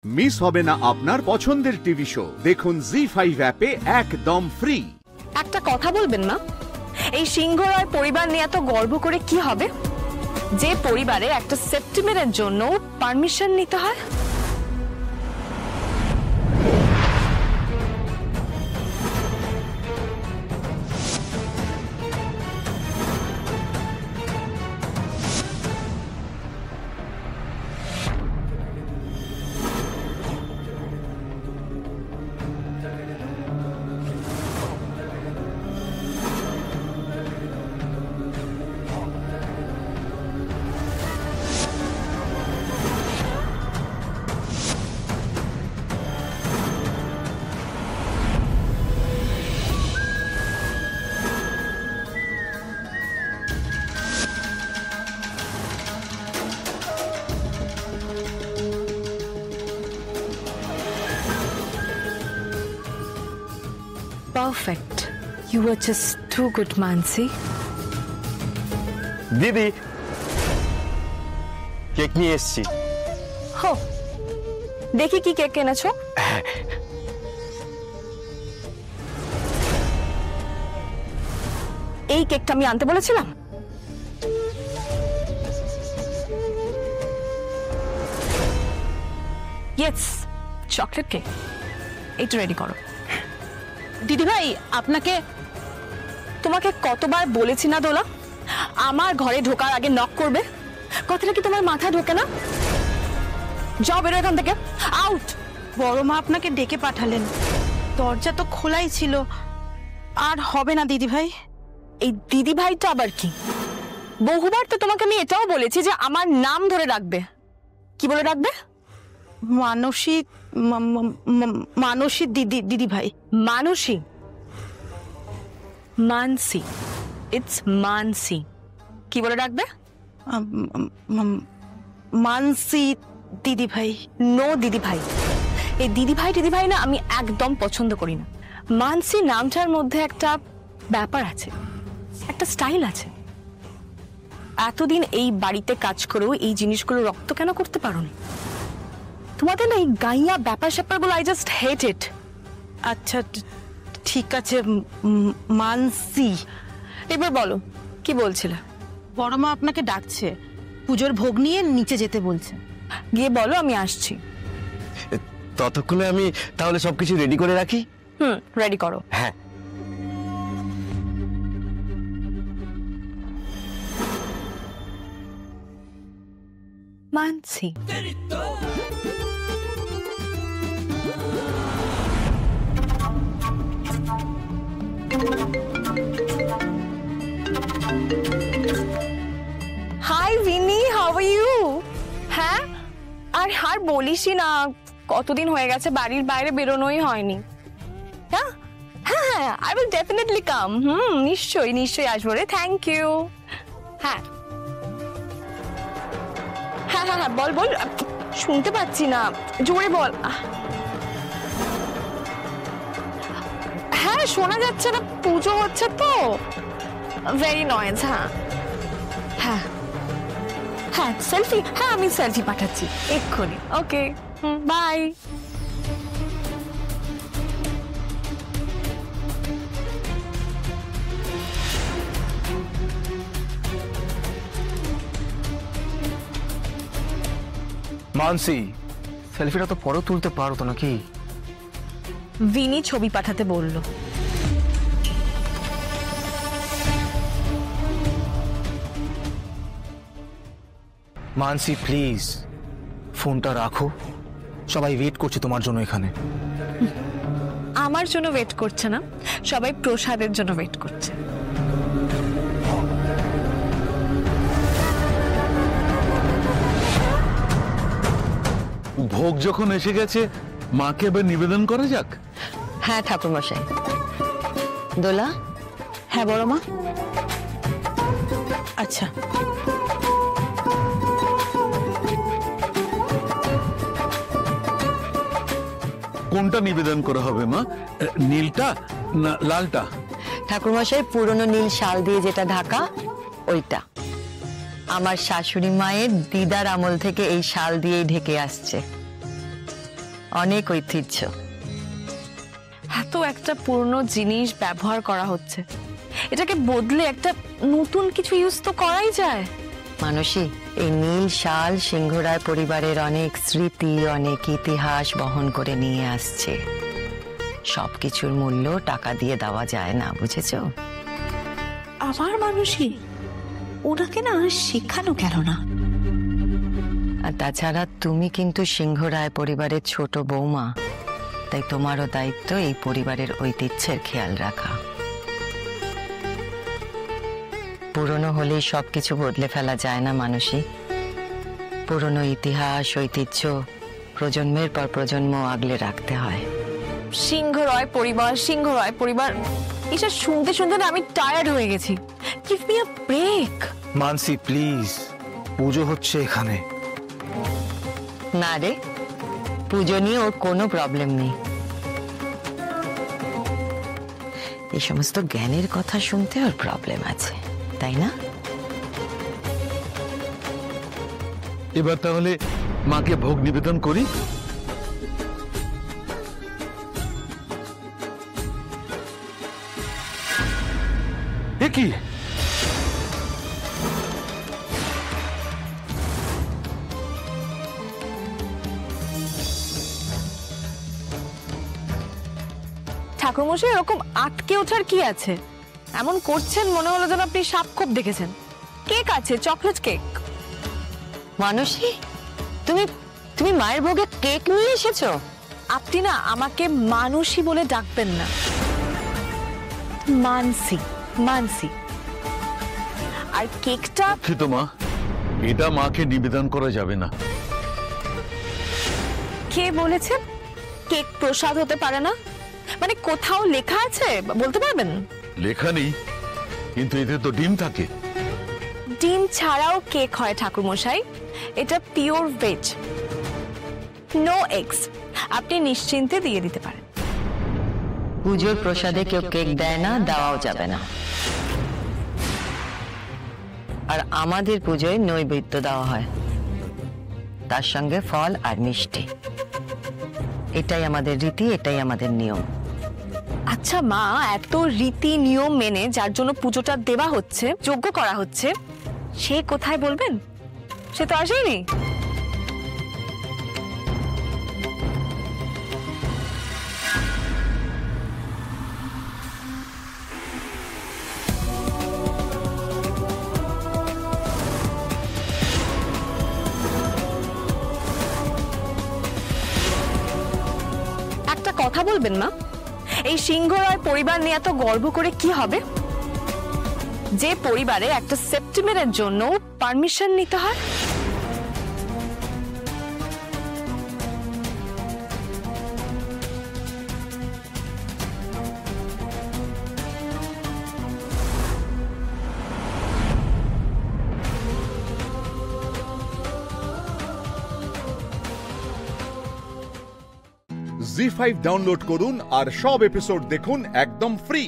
Miss হবে না আপনার পছন্দের টিভি শো। দেখুন জি5 অ্যাপে একদম ফ্রি। একটা কথা বলবেন মা, এই সিংহরায় পরিবার নিয়ে এত গর্ব করে কি হবে যে পরিবারে একটা সেপ্টেম্বরের জন্য পারমিশন নিতে হয়? Perfect. You were just too good, Mansi. দিদি কেক নিয়ে এসেছি। হো, দেখি কি কেক এনেছো। এই কেকটা আমি আনতে বলেছিলাম? Yes, chocolate cake. এইটা রেডি করো। দিদি ভাই, তোমাকে কতবার বলেছি না দোলা, আমার ঘরে ঢোকার আগে নক করবে? কথাটা কি তোমার মাথায় ঢোকে না? যাও, বেরো এখান থেকে, আউট। বড় মা আপনাকে ডেকে পাঠালেন, দরজা তো খোলাই ছিল। আর হবে না দিদি ভাই। এই দিদি ভাইটা আবার কি? বহুবার তো তোমাকে আমি এটাও বলেছি যে আমার নাম ধরে রাখবে। কি বলে রাখবে? মানসী, মানসী দিদি ভাই। মানসী? মানসি। ইটস মানসি। কি বলে রাখবে? মানসি দিদি ভাই। নো দিদি ভাই। এই দিদি ভাই না আমি একদম পছন্দ করি না। মানসি নামটার মধ্যে একটা ব্যাপার আছে, একটা স্টাইল আছে। এতদিন এই বাড়িতে কাজ করেও এই জিনিসগুলো রক্ত কেন করতে পারোনি? তোমাদের না এই গাইয়া ব্যাপার স্যাপারগুলো, আই জাস্ট হেট ইট। আচ্ছা ঠিক আছে, মানসি। এবার বলো কি বলছিলে? বড় মা আপনাকে ডাকছে, পুজোর ভোগ নিয়ে নিচে যেতে বলছে। গিয়ে বলো আমি আসছি। ততক্ষণে আমি তাহলে সবকিছু রেডি করে রাখি। রেডি করো। হ্যাঁ। Mansi, hi Vini, how are you? হ্যাঁ, আর বলিসই না, কতদিন হয়ে গেছে বাড়ির বাইরে বেরোনোই হয়নি। হ্যাঁ হ্যাঁ, আই উইল ডেফিনেটলি কাম। নিশ্চয়ই আসবো রে। Thank you. হ্যাঁ হ্যাঁ হ্যাঁ হ্যাঁ, বল। শুনতে পাচ্ছি না, জোরে বল। হ্যাঁ, শোনা যাচ্ছে না, পুজো হচ্ছে তো, ভেরি নয়েজ। হ্যাঁ হ্যাঁ, সেলফি। হ্যাঁ, আমি সেলফি পাঠাচ্ছি এক্ষুনি। ওকে, বাই। মানসি, সেলফিটা তো পরে তুলতে পারো তো নাকি? ভিনি ছবি পাঠাতে বললো। মানসি প্লিজ ফোনটা রাখো, সবাই ওয়েট করছে তোমার জন্য এখানে। আমার জন্য ওয়েট করছে না, সবাই প্রসাদের জন্য ওয়েট করছে। ভোগ যখন এসে গেছে, মাকে এবার নিবেদন করা যাক। হ্যাঁ ঠাকুর মশাই। দোলা। হ্যাঁ বড় মা। আচ্ছা, কোনটা নিবেদন করা হবে মা? নীলটা না লালটা? ঠাকুর মশাই, পুরনো নীল শাল দিয়ে যেটা ঢাকা ওইটা। আমার শাশুড়ি মায়ের দিদার আমল থেকে এই শাল দিয়েই ঢেকে আসছে। অনেক ঐতিহ্য। এত একটা পুরনো জিনিস ব্যবহার করা হচ্ছে, এটাকে বদলে একটা নতুন কিছু ইউজ তো করাই যায়। মানসী, এই নীল শাল সিংহরায় পরিবারের অনেক স্মৃতি, অনেক ইতিহাস বহন করে নিয়ে আসছে। সবকিছুর মূল্য টাকা দিয়ে দেওয়া যায় না, বুঝেছো? আবার মানুষই ওনাকে না শেখানো গেল না। আর তাছাড়া তুমি কিন্তু সিংহরায় পরিবারের ছোট বৌমা, তাই তোমারও দায়িত্ব এই পরিবারের ঐতিহ্যের খেয়াল রাখা। পুরনো হলেই সবকিছু বদলে ফেলা যায় না মানসী। পুরনো ইতিহাস, ঐতিহ্য প্রজন্মের পর প্রজন্ম আগলে রাখতে হয়। সিংহরায় পরিবার, সিংহরায় পরিবার, এসব শুনতে শুনতে না আমি টায়ার্ড হয়ে গেছি। Give me a break. Mansi please, Puja হচ্ছে এখানে। না রে, পুজো নিয়ে ওর কোনো প্রবলেম নেই। এই সমস্ত জ্ঞানের কথা শুনতে ওর প্রবলেম আছে, তাই না? এবার তাহলে মাকে ভোগ নিবেদন করি। এ কি? ঠাকুরমশাই, এরকম আটকে ওঠার কি আছে? এমন করছেন মনে হলো যেন আপনি সাপ খুব দেখেছেন। কেক আছে, চকলেট কেক। মানসী, তুমি তুমি মায়ের ভোগে কেক নিয়ে এসেছো? আপনি না আমাকে মানুষই বলে ডাকবেন না, মানসি, মানসি। আর কেকটা দুঃখিত মা, এটা মাকে নিবেদন করা যাবে না। কে বলেছে কেক প্রসাদ হতে পারে না? মানে কোথাও লেখা আছে বলতে পারবেন? লেখা নেই, কিন্তু এতে তো ডিম থাকে। ডিম ছাড়াও কেক হয় ঠাকুরমশাই। এটা পিওর ভেজ, নো এগস। আপনি নিশ্চিন্তে দিয়ে দিতে পারেন। পুজোর প্রসাদে কেউ কেক দেয় না, দেওয়াও যাবে না। আর আমাদের পুজোয় নৈবেদ্য দেওয়া হয়, তার সঙ্গে ফল আর মিষ্টি। এটাই আমাদের রীতি, এটাই আমাদের নিয়ম। আচ্ছা মা, এত রীতি নিয়ম মেনে যার জন্য পুজোটা দেওয়া হচ্ছে, যজ্ঞ করা হচ্ছে, সে কোথায় বলবেন? সে তো আসেনি। একটা কথা বলবেন মা, এই সিংহরায় পরিবার নিয়ে এত গর্ব করে কি হবে? যে পরিবারে একটা সেপ্টেম্বরের জন্য পারমিশন নিতে হয়। জি5 ডাউনলোড করুন আর সব এপিসোড দেখুন একদম ফ্রি।